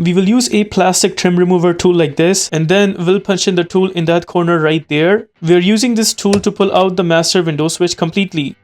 We will use a plastic trim remover tool like this, and then we'll punch in the tool in that corner right there. We're using this tool to pull out the master window switch completely.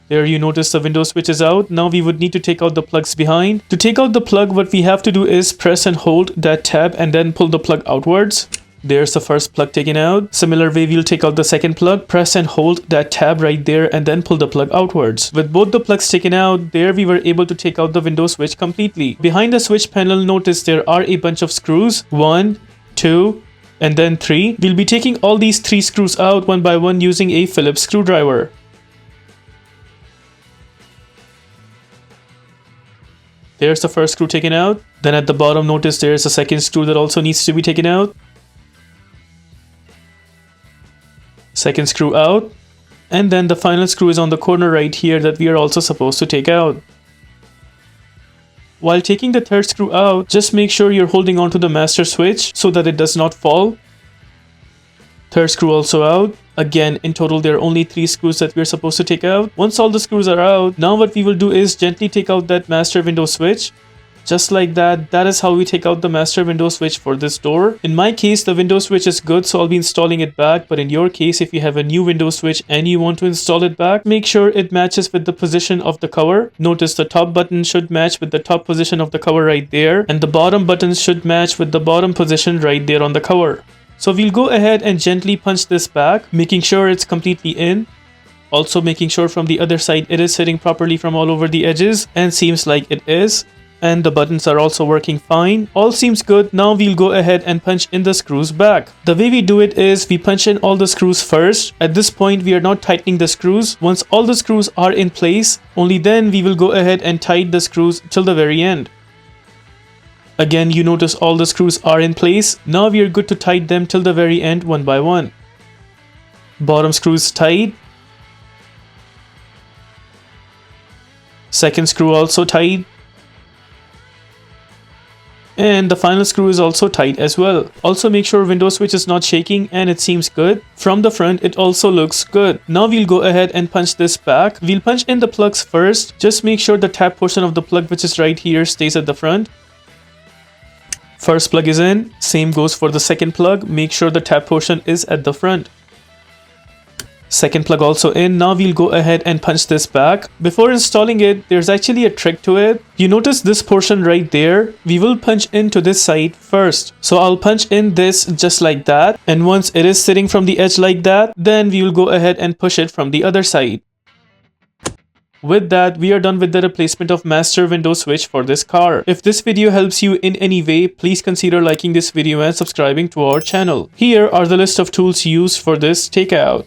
There you notice the window switch is out. Now we would need to take out the plugs behind. To take out the plug, what we have to do is press and hold that tab and then pull the plug outwards. There's the first plug taken out. Similar way, we'll take out the second plug, press and hold that tab right there and then pull the plug outwards. With both the plugs taken out, there we were able to take out the window switch completely. Behind the switch panel, notice there are a bunch of screws. 1, 2, and then 3. We'll be taking all these 3 screws out one by one using a Phillips screwdriver. There's the first screw taken out. Then at the bottom, notice there's a second screw that also needs to be taken out. Second screw out. And then the final screw is on the corner right here that we are also supposed to take out. While taking the third screw out, just make sure you're holding onto the master switch so that it does not fall. Third screw also out. Again, in total there are only 3 screws that we're supposed to take out. Once all the screws are out, now what we will do is gently take out that master window switch. Just like that. That is how we take out the master window switch for this door. In my case, the window switch is good, so I'll be installing it back. But in your case, if you have a new window switch and you want to install it back, make sure it matches with the position of the cover. Notice the top button should match with the top position of the cover right there, and the bottom buttons should match with the bottom position right there on the cover. So we'll go ahead and gently punch this back, making sure it's completely in. Also making sure from the other side it is sitting properly from all over the edges, and seems like it is. And the buttons are also working fine. All seems good. Now we'll go ahead and punch in the screws back. The way we do it is we punch in all the screws first. At this point we are not tightening the screws. Once all the screws are in place, only then we will go ahead and tighten the screws till the very end. Again, you notice all the screws are in place. Now we are good to tighten them till the very end one by one. Bottom screws tight. Second screw also tight. And the final screw is also tight as well. Also make sure window switch is not shaking and it seems good. From the front it also looks good. Now we'll go ahead and punch this back. We'll punch in the plugs first. Just make sure the tab portion of the plug, which is right here, stays at the front. First plug is in. Same goes for the second plug. Make sure the tab portion is at the front. Second plug also in. Now we'll go ahead and punch this back. Before installing it, there's actually a trick to it. You notice this portion right there? We will punch into this side first. So I'll punch in this just like that. And once it is sitting from the edge like that, then we will go ahead and push it from the other side. With that, we are done with the replacement of master window switch for this car. If this video helps you in any way, please consider liking this video and subscribing to our channel. Here are the list of tools used for this takeout.